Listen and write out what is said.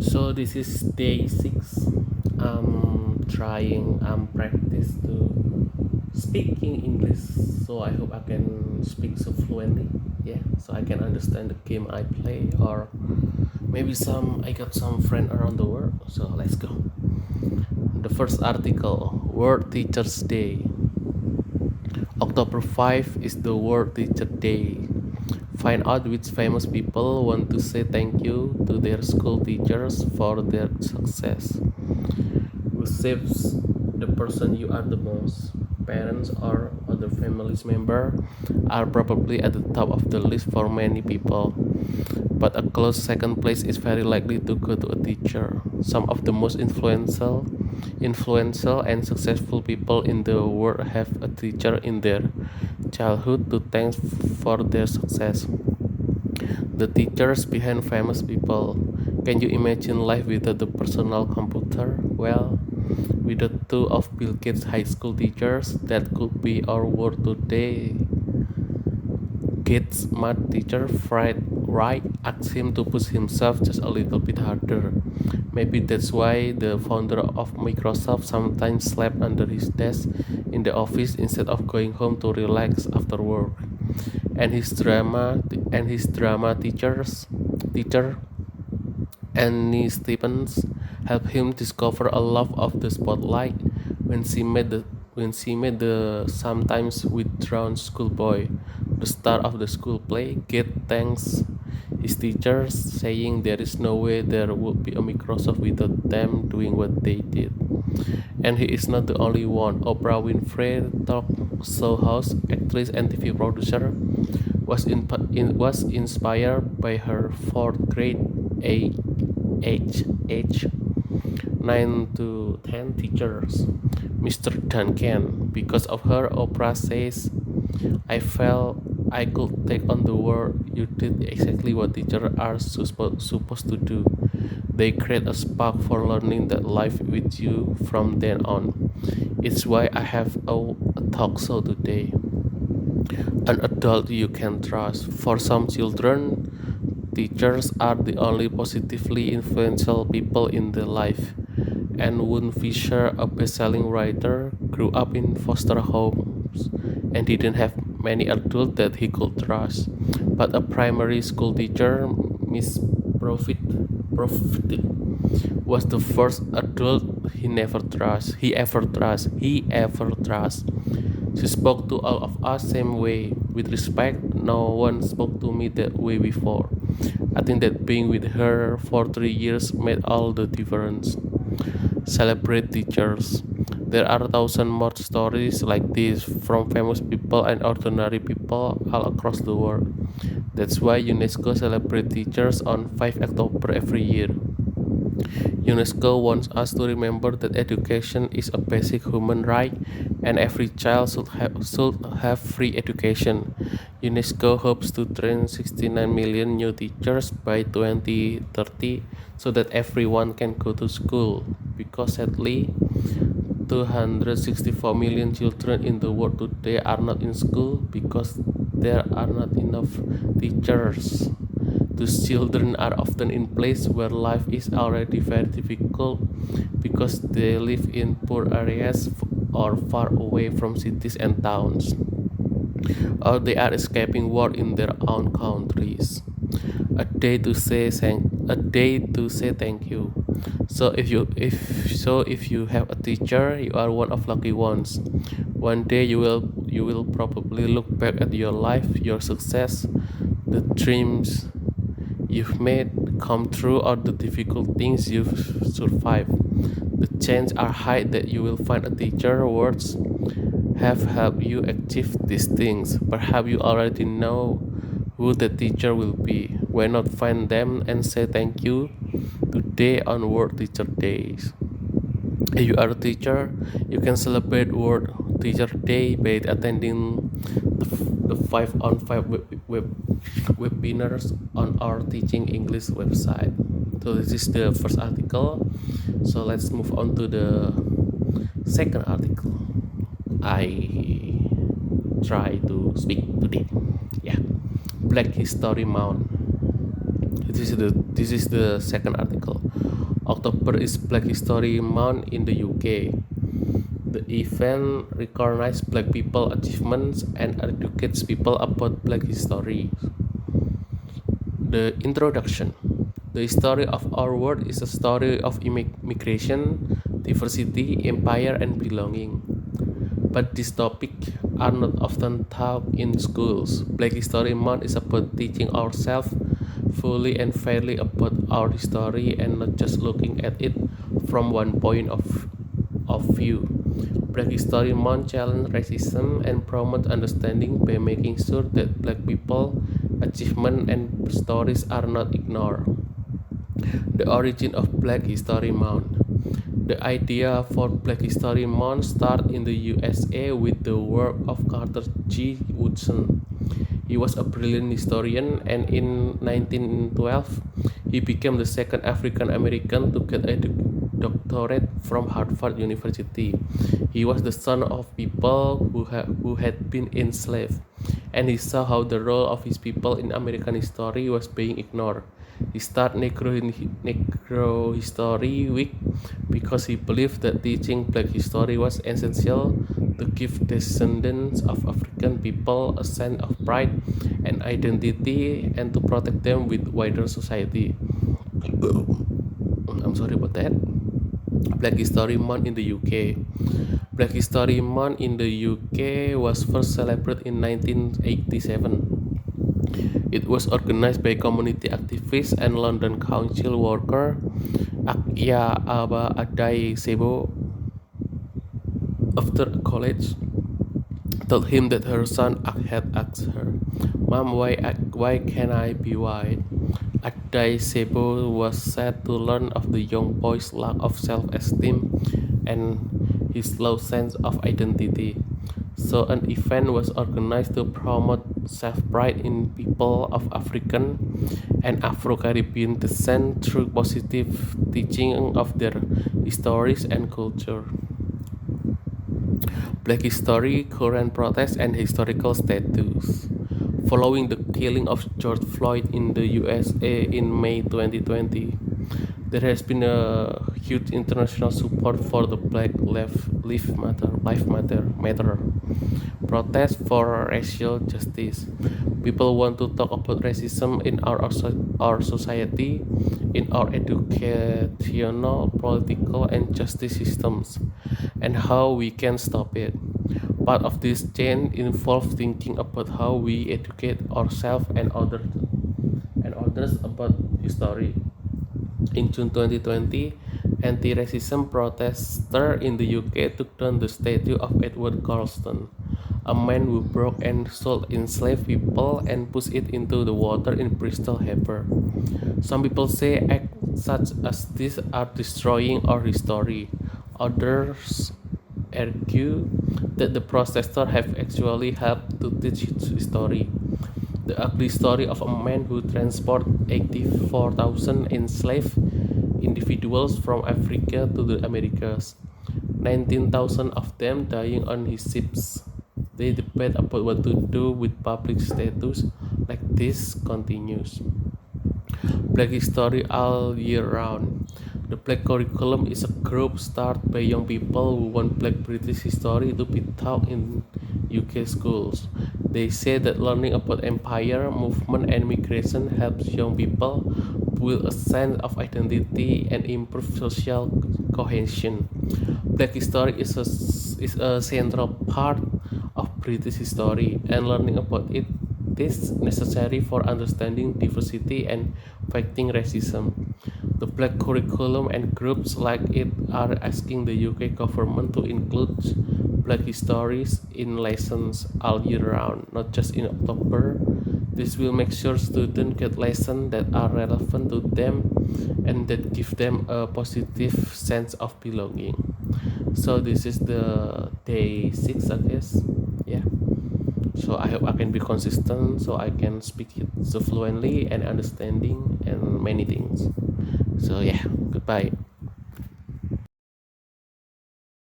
So this is day 6. I'm practice to speaking English. So I hope I can speak so fluently. Yeah, so I can understand the game I play, or maybe I got some friend around the world. So let's go. The first article, World Teachers Day. October 5 is the World Teacher Day. Find out which famous people want to say thank you to their school teachers for their success. Who saves the person you are the most? Parents or other families member are probably at the top of the list for many people, but a close second place is very likely to go to a teacher. Some of the most influential and successful people in the world have a teacher in their childhood to thank for their success. The teachers behind famous people. Can you imagine life without the personal computer? Well, with the two of Bill Gates' high school teachers, that could be our world today. Gates' math teacher, Fred Wright, asked him to push himself just a little bit harder. Maybe that's why the founder of Microsoft sometimes slept under his desk in the office instead of going home to relax after work. And his drama teacher Annie Stevens helped him discover a love of the spotlight when she made the sometimes withdrawn schoolboy the star of the school play. Gate thanks his teachers, saying there is no way there would be a Microsoft without them doing what they did. And he is not the only one. Oprah Winfrey, talk show host, actress, and TV producer, was inspired by her fourth grade age 9 to 10 teachers, Mr. Duncan. Because of her, Oprah says, I felt I could take on the world. You did exactly what teachers are supposed to do. They create a spark for learning that life with you from then on. It's why I have a talk show today. An adult you can trust. For some children, teachers are the only positively influential people in their life. And Woon Fisher, a best-selling writer, grew up in foster homes and didn't have many adults that he could trust. But a primary school teacher, Miss Profit, was the first adult he ever trust. She spoke to all of us same way, with respect. No one spoke to me that way before. I think that being with her for 3 years made all the difference. Celebrate teachers. There are thousand more stories like this from famous people and ordinary people all across the world. That's why UNESCO celebrates teachers on 5 October every year. UNESCO wants us to remember that education is a basic human right and every child should have free education. UNESCO hopes to train 69 million new teachers by 2030 so that everyone can go to school. Because sadly, 264 million children in the world today are not in school because there are not enough teachers. Those children are often in places where life is already very difficult because they live in poor areas or far away from cities and towns, or they are escaping war in their own countries. A day to say thank you. So if you have a teacher, you are one of lucky ones. One day you will probably look back at your life, your success, the dreams you've made come true, or the difficult things you've survived. The chances are high that you will find a teacher words have helped you achieve these things. Perhaps you already know who the teacher will be. Why not find them and say thank you today on World Teacher Days? If you are a teacher, you can celebrate World Teacher Day by attending the 5 on 5 webinars on our Teaching English website. So this is the first article. So let's move on to the second article I try to speak today. Yeah, Black History Month. This is the second article. October is Black History Month in the UK. The event recognizes Black people achievements and educates people about Black history. The introduction. The story of our world is a story of immigration, diversity, empire, and belonging. But these topics are not often taught in schools. Black History Month is about teaching ourselves fully and fairly about our history and not just looking at it from one point of view. Black History Month challenges racism and promotes understanding by making sure that Black people, achievements, and stories are not ignored. The origin of Black History Month. The idea for Black History Month started in the USA with the work of Carter G. Woodson. He was a brilliant historian, and in 1912, he became the second African American to get a doctorate from Harvard University. He was the son of people who had been enslaved, and he saw how the role of his people in American history was being ignored. He started Negro History Week because he believed that teaching Black history was essential to give descendants of African people a sense of pride and identity and to protect them with wider society. I'm sorry about that. Black History Month in the UK. Black History Month in the UK was first celebrated in 1987. It was organized by community activists and London council worker Akya Aba Adai Sebo after college told him that her son had asked her, "Mom, why can't I be white?" Adai Sebo was sad to learn of the young boy's lack of self-esteem and his low sense of identity. So an event was organized to promote self-pride in people of African and Afro-Caribbean descent through positive teaching of their histories and culture. Black history, current protests, and historical status. Following the killing of George Floyd in the USA in May 2020, there has been a huge international support for the Black Lives Matter protest for racial justice. People want to talk about racism in our society, in our educational, political, and justice systems, and how we can stop it. Part of this change involves thinking about how we educate ourselves and others about history. In June 2020, anti-racism protesters in the UK took down the statue of Edward Colston, a man who broke and sold enslaved people and pushed it into the water in Bristol Harbour. Some people say acts such as this are destroying our history. Others argue that the protesters have actually helped to teach history. The ugly story of a man who transported 84,000 enslaved individuals from Africa to the Americas, 19,000 of them dying on his ships. The debate about what to do with public status like this continues. Black History all year round. The Black Curriculum is a group started by young people who want Black British history to be taught in UK schools. They say that learning about empire, movement, and migration helps young people build a sense of identity and improve social cohesion. Black history is a central part of British history, and learning about it is necessary for understanding diversity and fighting racism. The Black Curriculum and groups like it are asking the UK government to include Black histories in lessons all year round, not just in October. This will make sure students get lessons that are relevant to them and that give them a positive sense of belonging. So this is the day 6, I guess. Yeah. So I hope I can be consistent so I can speak it so fluently and understanding and many things. So yeah, goodbye.